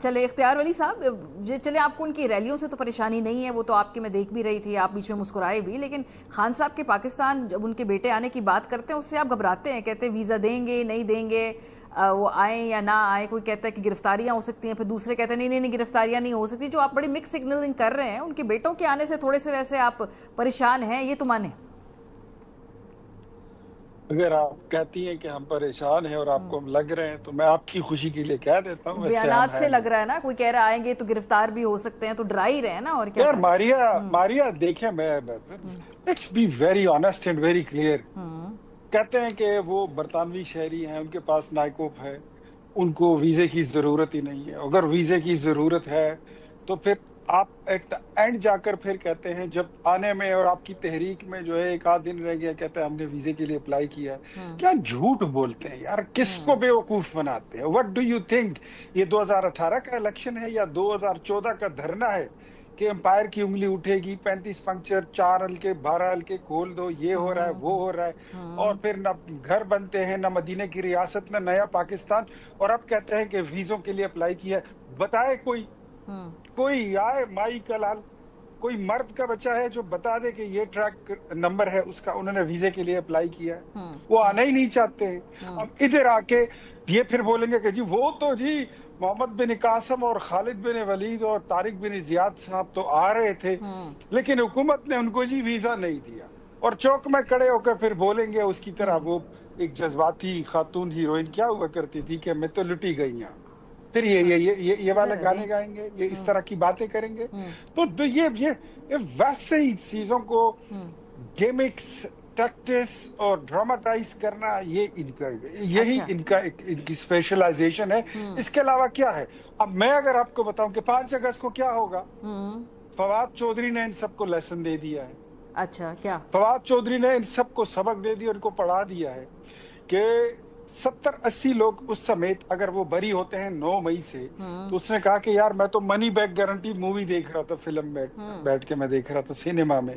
چلے اختیار ولی صاحب، چلے آپ کو ان کی ریلیوں سے تو پریشانی نہیں ہے، وہ تو آپ کے میں دیکھ بھی رہی تھی، آپ بیچ میں مسکرائے بھی، لیکن خان صاحب کے پاکستان جب ان کے بیٹے آنے کی بات کرتے ہیں اس سے آپ گھبراتے ہیں، کہتے ہیں ویزا دیں گے نہیں دیں گے، وہ آئیں یا نہ آئیں، کوئی کہتا ہے کہ گرفتاریاں ہو سکتی ہیں، پھر دوسرے کہتے ہیں نہیں گرفتاریاں نہیں ہو سکتی، جو آپ بڑی مکس سگنلنگ کر رہے ہیں ان کے بیٹوں کے آنے سے تھوڑے سے ویسے آپ پریشان ہیں، یہ تو مانیں؟ اگر آپ کہتی ہیں کہ ہم پریشان ہیں اور آپ کو ہم لگ رہے ہیں تو میں آپ کی خوشی کے لیے کہہ دیتا ہوں، ویسے ہم بیانات ہیں سے لگ نہیں۔ رہا ہے نا، کوئی کہہ رہا آئیں گے تو گرفتار بھی ہو سکتے ہیں، تو ڈرا ہی رہے ہیں نا، اور کیا یار کریں؟ ماریا دیکھیں، let's be very honest and very clear. کہتے ہیں کہ وہ برطانوی شہری ہیں، ان کے پاس نائکوپ ہے، ان کو ویزے کی ضرورت ہی نہیں ہے۔ اگر ویزے کی ضرورت ہے تو پھر آپ ایٹ دا اینڈ جا کر پھر کہتے ہیں جب آنے میں اور آپ کی تحریک میں جو ہے ایک آدھ دن رہ گیا، کہتے ہیں ہم نے ویزے کے لیے اپلائی کیا ہے۔ کیا جھوٹ بولتے ہیں یار، کس کو بیوقوف بناتے ہیں؟ وٹ ڈو یو تھنک یہ 2018 کا الیکشن ہے یا 2014 کا دھرنا ہے کہ امپائر کی انگلی اٹھے گی، 35 پنکچر، 4 حلقے 12 حلقے کھول دو، یہ ہو رہا ہے وہ ہو رہا ہے، اور پھر نہ گھر بنتے ہیں، نہ مدینے کی ریاست، نہ نیا پاکستان، اور اب کہتے ہیں کہ ویزوں کے لیے اپلائی کیا ہے۔ بتائے کوئی آئے مائی کا لال، کوئی مرد کا بچہ ہے جو بتا دے کہ یہ ٹریک نمبر ہے اس کا، انہوں نے ویزے کے لیے اپلائی کیا ہے؟ وہ آنا ہی نہیں چاہتے ہیں۔ اب ادھر آ کے یہ پھر بولیں گے کہ جی وہ تو جی محمد بن قاسم اور خالد بن ولید اور طارق بن زیاد صاحب تو آ رہے تھے لیکن حکومت نے ان کو جی ویزا نہیں دیا، اور چوک میں کھڑے ہو کر پھر بولیں گے اس کی طرح وہ ایک جذباتی خاتون ہیروئن کیا ہوا کرتی تھی کہ میں تو لٹی گئی ہوں، پھر یہ والے گانے گائیں گے، یہ اس طرح کی باتیں کریں گے۔ تو یہ ویسے ہی چیزوں کو گیمکس، ٹیکٹس اور ڈراماٹائز کرنا، یہی ان کی اسپیشلائزیشن ہے۔ اس کے علاوہ کیا ہے؟ اب میں اگر آپ کو بتاؤں کہ 5 اگست کو کیا ہوگا، فواد چودھری نے ان سب کو لیسن دے دیا ہے۔ اچھا، کیا؟ فواد چودھری نے ان سب کو سبق دے دیا، ان کو پڑھا دیا ہے کہ 70-80 لوگ اس سمیت اگر وہ بری ہوتے ہیں 9 مئی سے، تو اس نے کہا کہ یار میں تو منی بیک گارنٹی مووی دیکھ رہا تھا، فلم میں بیٹھ کے میں دیکھ رہا تھا سینما میں۔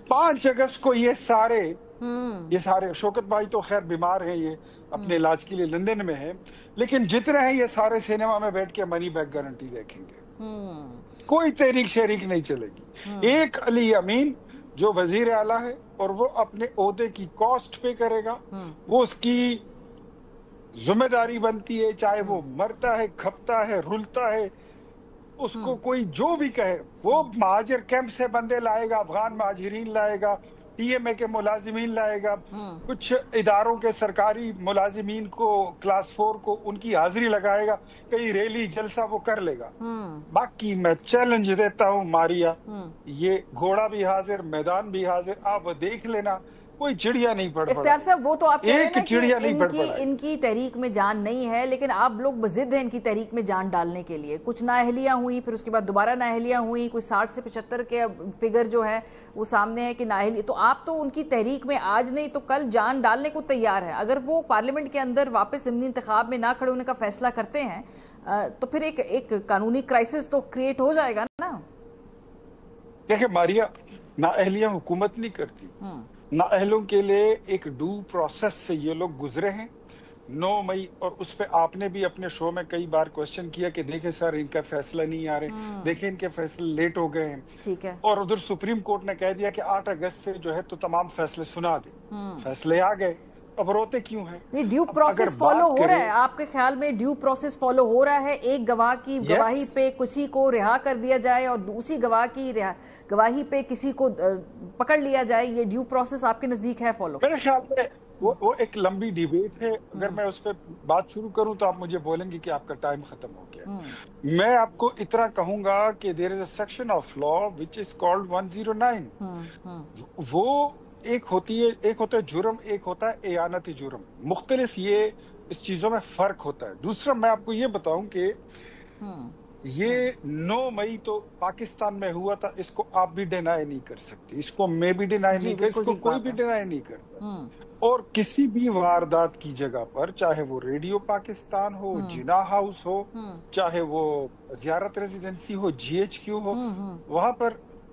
5 اگست کو یہ سارے شوکت بھائی تو خیر بیمار ہیں، یہ اپنے علاج کے لیے لندن میں ہیں، لیکن جتنے ہیں یہ سارے سینما میں بیٹھ کے منی بیک گارنٹی دیکھیں گے، کوئی تحریک شہریک نہیں چلے گی۔ ایک علی امین جو وزیر اعلیٰ ہے اور وہ اپنے عہدے کی کاسٹ پے کرے گا، وہ اس کی ذمہ داری بنتی ہے، چاہے وہ مرتا ہے، کھپتا ہے، رلتا ہے، اس کو کوئی جو بھی کہے، وہ مہاجر کیمپ سے بندے لائے گا، افغان مہاجرین لائے گا، ٹی ایم اے کے ملازمین لائے گا، کچھ اداروں کے سرکاری ملازمین کو، کلاس 4 کو ان کی حاضری لگائے گا، کئی ریلی جلسہ وہ کر لے گا۔ باقی میں چیلنج دیتا ہوں ماریا، یہ گھوڑا بھی حاضر، میدان بھی حاضر، آپ دیکھ لینا، کوئی چڑیا نہیں پڑ پڑا، اختیار صاحب وہ تو آپ کہہ رہے ہیں ایک نا چڑیا نہیں پڑ کہ پڑا۔ ان کی تحریک میں جان نہیں ہے، لیکن آپ لوگ بضد ہیں ان کی تحریک میں جان ڈالنے کے لیے۔ کچھ نااہلیاں ہوئی، پھر اس کے بعد دوبارہ نااہلیاں ہوئی، کوئی 60 سے 75 کے فگر جو ہے وہ سامنے ہے کہ نااہلی، تو آپ تو ان کی تحریک میں آج نہیں تو کل جان ڈالنے کو تیار ہے۔ اگر وہ پارلیمنٹ کے اندر واپس ضمنی انتخاب میں نہ کھڑے ہونے کا فیصلہ کرتے ہیں تو پھر ایک قانونی کرائسس تو کریٹ ہو جائے گا نا۔ دیکھیں ماریا، نااہلیاں حکومت نہیں کرتی، نااہلوں کے لیے ایک ڈو پروسیس سے یہ لوگ گزرے ہیں۔ 9 مئی، اور اس پہ آپ نے بھی اپنے شو میں کئی بار کوشچن کیا کہ دیکھیں سر ان کا فیصلہ نہیں آ رہے، دیکھیں ان کے فیصلے لیٹ ہو گئے ہیں، ٹھیک ہے، اور ادھر سپریم کورٹ نے کہہ دیا کہ 8 اگست سے جو ہے تو تمام فیصلے سنا دیں، فیصلے آ گئے، اب روتے کیوں ہیں؟ نہیں، ڈیو اب اگر پروسیس فالو بات ہو رہا کریں، ہے آپ کے خیال میں؟ ڈیو پروسیس فالو ہو رہا ہے؟ ایک گواہ کی گواہی یس، پہ کسی کو رہا کر دیا جائے اور دوسری گواہ کی گواہی پہ کسی کو پکڑ لیا جائے، یہ ڈیو پروسیس آپ کے نزدیک ہے فالو؟ میرے خیال میں وہ ایک لمبی ڈیبیٹ ہے، اگر میں اس پہ بات شروع کروں تو آپ مجھے بولیں گے کہ آپ کا ٹائم ختم ہو گیا۔ میں آپ کو اتنا کہوں گا کہ there is a section of law which is called 109، وہ ایک ہوتا ہے جرم، ایک ہوتا ہے اعانتی جرم، مختلف یہ اس چیزوں میں فرق ہوتا ہے۔ دوسرا میں آپ کو یہ بتاؤں کہ یہ 9 مئی تو پاکستان میں ہوا تھا، اس کو آپ بھی ڈینائی نہیں کر سکتی، اس کو میں بھی ڈینائی جی نہیں کر، اس بالکل کو ٹھیک کوئی بات بھی ہے۔ ڈینائی نہیں کرتا۔ اور کسی بھی واردات کی جگہ پر، چاہے وہ ریڈیو پاکستان ہو، جناح ہاؤس ہو، چاہے وہ زیارت ریزیڈنسی ہو، GHQ ہو، وہاں پر